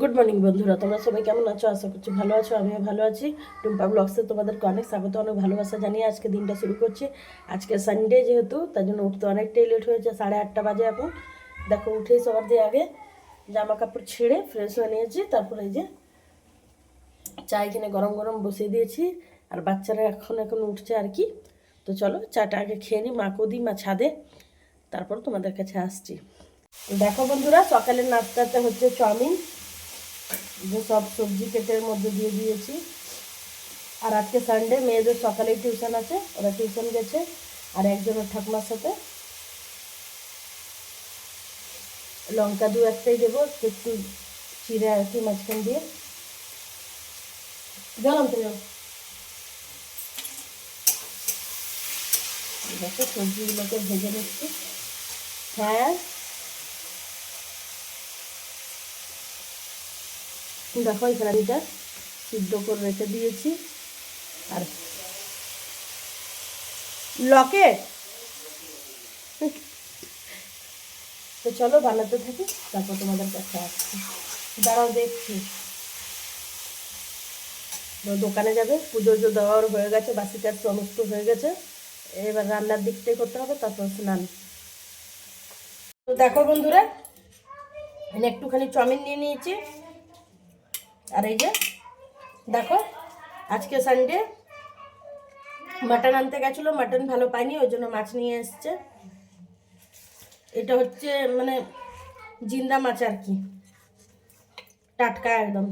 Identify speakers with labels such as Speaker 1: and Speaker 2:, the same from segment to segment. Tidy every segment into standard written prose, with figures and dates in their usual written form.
Speaker 1: Good morning বন্ধুরা, তোমরা সবাই কেমন আছো? আশা করছি ভালো আছো। আমিও ভালো আছি। টুম্পা ব্লগসে তোমাদেরকে অনেক স্বাগত, অনেক ভালোবাসা জানিয়ে আজকে দিনটা শুরু করছি। আজকে সানডে যেহেতু, তার জন্য উঠতে অনেকটাই লেট হয়েছে। 8:30 বাজে এখন। দেখো উঠেই সবার দিয়ে আগে জামা কাপড় ছেড়ে ফ্রেশ হয়ে নিয়েছি। তারপরে এই যে চা এখানে গরম গরম বসিয়ে দিয়েছি। আর বাচ্চারা এখন উঠছে আর কি। তো চলো চাটা আগে খেয়ে নিই, মাকেও দিই, মা ছাদে, তারপর তোমাদের কাছে আসছি। দেখো বন্ধুরা, সকালের নাস্তাতে হচ্ছে চাউমিন, যে সব সবজি কেটের মধ্যে দিয়ে দিয়েছি। আর আজকে সানডে, মেয়েদের সকালেই টিউশন আছে, ওরা টিউশন গেছে। আর একজনের ঠাকুমার সাথে লঙ্কা একটাই দেবো, একটু চিড়ে আর কি মাঝখান দিয়ে গেলাম তো। দেখো সবজিগুলোকে ভেজে নিচ্ছি। হ্যাঁ দেখো এখানে এটা সিদ্ধ করে রেখে দিয়েছি। আর লকেট, তো চলো বানাতে থাকি, তারপর তোমাদের কাছে আসছি। দাঁড়াও দেখছি। দোকানে যাবে, পুজো দেওয়ার হয়ে গেছে, বাসি কাজ সমস্ত হয়ে গেছে। এবার রান্নার দিকটাই করতে হবে, তারপর স্নান। তো দেখো বন্ধুরা, আমি একটুখানি চাউমিন নিয়ে নিয়েছি। আর এই যে দেখো, আজকে সানডে, মাটন আনতে গেছিলো, মাটন ভালো পাইনি, ওই জন্য মাছ নিয়ে এসছে। এটা হচ্ছে মানে জিন্দা মাছ আর কি, টাটকা একদম।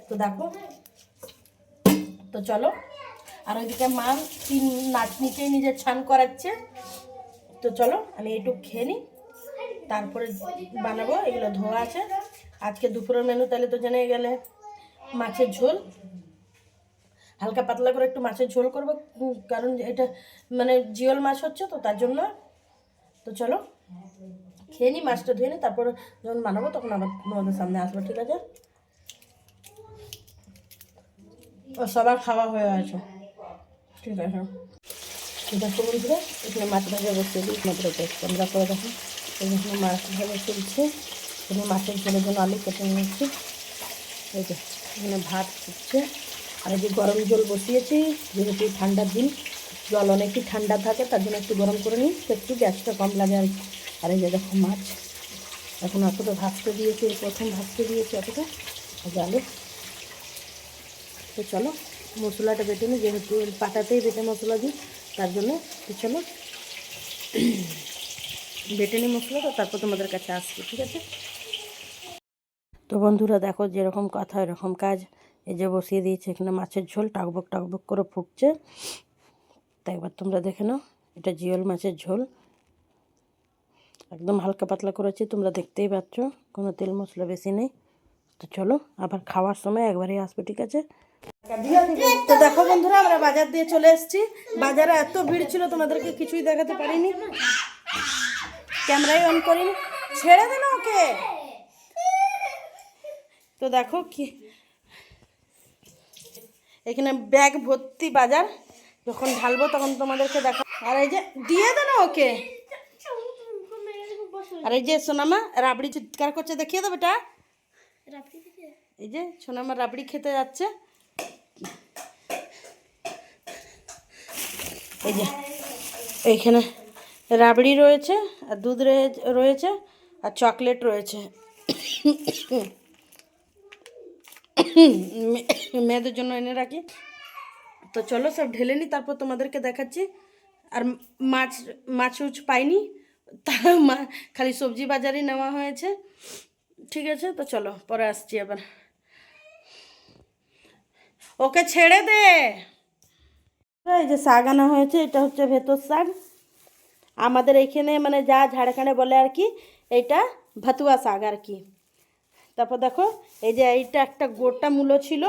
Speaker 1: তো দেখো, তো চলো। আর ওইদিকে মা তিন নাতনিকেই নিজে ছান করাচ্ছে। তো চলো আমি একটু খেয়ে নিই, তারপরে বানাবো। এগুলো ধোয়া আছে। আজকে দুপুরের মেনু তাহলে তো জেনে গেলে, মাছের ঝোল, হালকা পাতলা করে একটু মাছের ঝোল করবো, কারণ এটা মানে জিওল মাছ হচ্ছে তো, তার জন্য। তো চলো খেয়ে নিই, মাছটা ধুয়ে নিই, তারপর যখন বানাবো তখন আবার তোমাদের সামনে আসবো, ঠিক আছে? ও সবার খাওয়া হয়ে আছে, ঠিক আছে। দেখো বন্ধুরা, এখানে মাছ ভাজা বসিয়ে দিই, মাত্র আমরা করে দেখো। এখানে মাছ ভাজা চলছে। এখানে মাছের ঝোলের জন্য আলু কেটে নিয়েছি। এই যে এখানে ভাত ফুটছে। আর এই যে গরম জল বসিয়েছি, যেহেতু ঠান্ডার দিন, জল অনেকই ঠান্ডা থাকে, তার জন্য একটু গরম করে নিই, তো একটু গ্যাসটা কম লাগে আর কি। আর এই যে দেখো মাছ এখন এতটা ভাজতে দিয়েছি, প্রথম ভাজতে দিয়েছি এতটা জালে। তো চলো মশলাটা বেটে নিই, যেহেতু পাটাতেই বেটে মশলা দিই, তার জন্য। তো চলো বেটে নিই মশলাটা, তারপর তোমাদের কাছে আসছি, ঠিক আছে? তো বন্ধুরা দেখো, যেরকম কথা এরকম কাজ। এই যে বসিয়ে দিয়েছে এখানে মাছের ঝোল, টাকবক টাকবক করে ফুটছে। তাই একবার তোমরা দেখে নাও, এটা জিওল মাছের ঝোল, একদম হালকা পাতলা করেছি, তোমরা দেখতেই পাচ্ছ, কোনো তেল মশলা বেশি নেই। তো চলো আবার খাওয়ার সময় একবারই আসবে, ঠিক আছে? তো দেখো বন্ধুরা, আমরা বাজার দিয়ে চলে এসেছি। বাজারে এত ভিড় ছিল, তোমাদেরকে কিছুই দেখাতে পারিনি, ক্যামেরাই অন করিনি। ছেড়ে দে না ওকে। তো দেখো কি, এখানে ব্যাগ ভর্তি বাজার, যখন ঢালবো তখন তোমাদেরকে দেখো। আর এই যে দিয়ে দে না ওকে। আর এই যে সোনামা রাবড়ি চিৎকার করছে, দেখিয়ে দেবো এটা। এই যে সোনামা রাবড়ি খেতে যাচ্ছে। এই যে এইখানে রাবড়ি রয়েছে, আর দুধ রয়েছে, আর চকলেট রয়েছে। মেয়েদের জন্য এনে রাখি। তো চলো সব ঢেলে নিই, তারপর তোমাদেরকে দেখাচ্ছি। আর মাছ পাইনি, তা খালি সবজি বাজারই নেওয়া হয়েছে, ঠিক আছে? তো চলো পরে আসছি আবার। ওকে ছেড়ে দে। এই যে শাক আনা হয়েছে, এটা হচ্ছে ভেতর শাক। আমাদের এইখানে মানে যা ঝাড়খণ্ডে বলে আর কি, এইটা ভাতুয়া শাক আর কি। তারপর দেখো, এই যে এইটা একটা গোটা মূলো ছিল,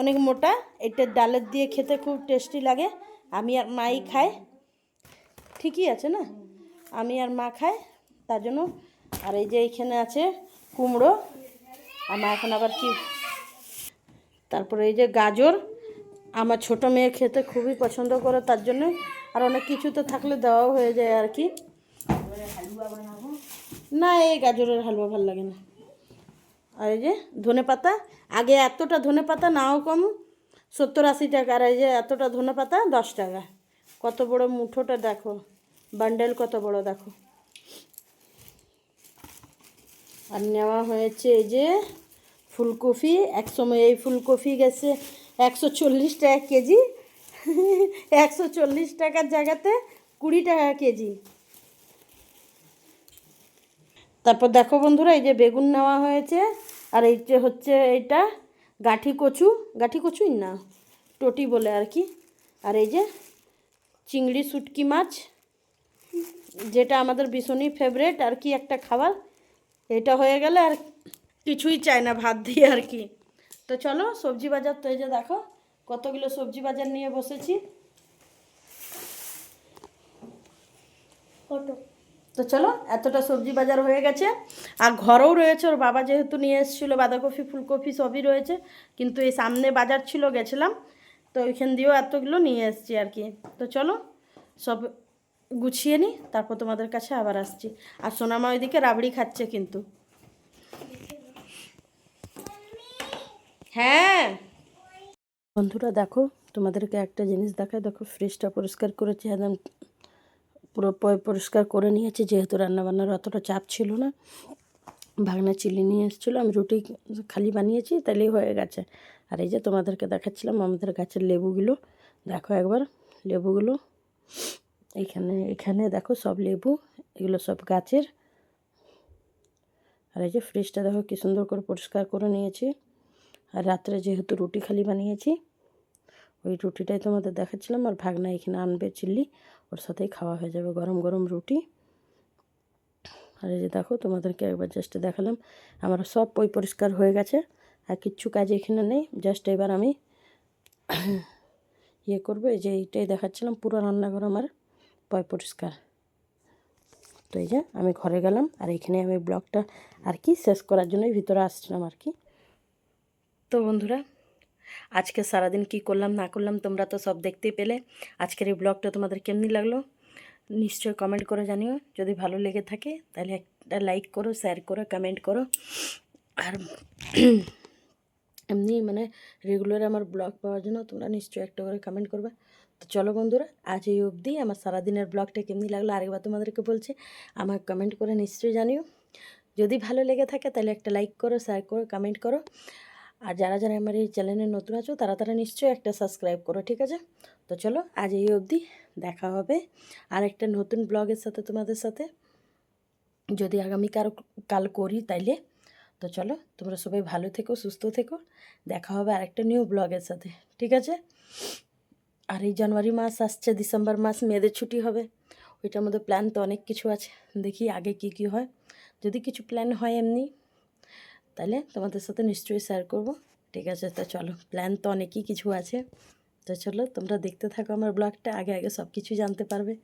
Speaker 1: অনেক মোটা। এটা ডালের দিয়ে খেতে খুব টেস্টি লাগে। আমি আর মাই খাই, ঠিকই আছে না? আমি আর মা খাই, তার জন্য। আর এই যে এইখানে আছে কুমড়ো, আমার এখন আবার কি, তারপরে এই যে গাজর, আমার ছোটো মেয়ে খেতে খুবই পছন্দ করে, তার জন্য। আর অনেক কিছু তো থাকলে দেওয়াও হয়ে যায় আর কি। না, এই গাজরের হালুয়া ভালো লাগে না। আর এই যে ধনে পাতা, আগে এতটা ধনে পাতা নাও কম 70-80 টাকা, আর এই যে এতটা ধনে পাতা 10 টাকা। কত বড় মুঠোটা দেখো, বান্ডেল কত বড় দেখো। আর নেওয়া হয়েছে এই যে ফুলকপি, একসময় এই ফুলকপি গেছে 140 টাকা কেজি, 140 টাকার জায়গাতে 20 টাকা কেজি। তারপর দেখো বন্ধুরা, এই যে বেগুন নেওয়া হয়েছে, আর এই যে হচ্ছে এইটা গাঠি কচুই না, টটি বলে আর কি। আর এই যে চিংড়ি শুটকি মাছ, যেটা আমাদের ভীষণই ফেভারেট আর কি একটা খাবার। এটা হয়ে গেলে আর কিছুই চাই না ভাত দিয়ে আর কি। তো চলো সবজি বাজার, তো এই যে দেখো কতগুলো সবজি বাজার নিয়ে বসেছি। তো চলো, এতটা সবজি বাজার হয়ে গেছে। আর ঘরেও রয়েছে, ওর বাবা যেহেতু নিয়ে এসেছিলো বাঁধাকপি ফুলকপি সবই রয়েছে, কিন্তু এই সামনে বাজার ছিল গেছিলাম, তো ওইখান দিয়েও এতগুলো নিয়ে এসেছি আর কি। তো চলো সব গুছিয়ে নিই, তারপর তোমাদের কাছে আবার আসছি। আর সোনামা ওইদিকে রাবড়ি খাচ্ছে কিন্তু। হ্যাঁ বন্ধুরা দেখো, তোমাদেরকে একটা জিনিস দেখায়, দেখো ফ্রিজটা পরিষ্কার করেছি, একদম পুরো পরিষ্কার করে নিয়েছি, যেহেতু রান্নাবান্নার অতটা চাপ ছিল না। ভাগনা চিলি নিয়ে এসেছিলো, আমি রুটি খালি বানিয়েছি, তাইলেই হয়ে গেছে। আর এই যে তোমাদেরকে দেখাচ্ছিলাম আমাদের গাছের লেবুগুলো, দেখো একবার লেবুগুলো এখানে দেখো সব লেবু, এগুলো সব গাছের। আর এই যে ফ্রিজটা দেখো কি সুন্দর করে পরিষ্কার করে নিয়েছি। আর রাত্রে যেহেতু রুটি খালি বানিয়েছি, ওই রুটিটাই তোমাদের দেখাচ্ছিলাম। আর ভাগনা এখানে আনবে চিল্লি, ওর সাথেই খাওয়া হয়ে যাবে গরম গরম রুটি। আর এই যে দেখো তোমাদেরকে একবার জাস্ট দেখালাম, আমার সব পরিষ্কার হয়ে গেছে, আর কিচ্ছু কাজ এখানে নেই। জাস্ট এবার আমি করবো, এই যে এইটাই দেখাচ্ছিলাম, পুরো রান্নাঘর আমার পরিষ্কার। তো এই যে আমি ঘরে গেলাম, আর এখানে আমি ব্লগটা আর কি শেষ করার জন্যই ভিতরে আসছিলাম আর কি। তো বন্ধুরা, আজকে সারাদিন কি করলাম না করলাম তোমরা তো সব দেখতেই পেলে। আজকের এই ব্লগটা তোমাদের কেমনি লাগলো নিশ্চয়ই কমেন্ট করে জানিও। যদি ভালো লেগে থাকে তাহলে একটা লাইক করো, শেয়ার করো, কমেন্ট করো। আর এমনি মানে রেগুলার আমার ব্লগ পাওয়ার জন্য তোমরা নিশ্চয়ই একটা করে কমেন্ট করবে। তো চলো বন্ধুরা, আজ এই অবধি। আমার সারাদিনের ব্লগটা কেমনি লাগলো আরেকবার তোমাদেরকে বলছি, আমার কমেন্ট করে নিশ্চয়ই জানিও। যদি ভালো লেগে থাকে তাহলে একটা লাইক করো, শেয়ার করো, কমেন্ট করো। আর যারা যারা আমার এই চ্যানেলে নতুন আছো তারা নিশ্চয়ই একটা সাবস্ক্রাইব করো, ঠিক আছে? তো চলো আজ এই অবধি, দেখা হবে আর একটা নতুন ব্লগের সাথে তোমাদের সাথে, যদি আগামী কাল করি তাইলে। তো চলো তোমরা সবাই ভালো থেকো, সুস্থ থেকো, দেখা হবে আরেকটা নিউ ব্লগের সাথে, ঠিক আছে? আর এই জানুয়ারি মাস আসছে, ডিসেম্বর মাস মেয়েদের ছুটি হবে, ওইটার মধ্যে প্ল্যান তো অনেক কিছু আছে, দেখি আগে কি হয়। যদি কিছু প্ল্যান হয় এমনি, তাহলে তোমাদের সাথে নিশ্চয়ই শেয়ার করব, ঠিক আছে? তো চলো, প্ল্যান তো অনেকই কিছু আছে। তো চলো তোমরা দেখতে থাকো আমার ব্লগটা, আগে সব কিছু জানতে পারবে।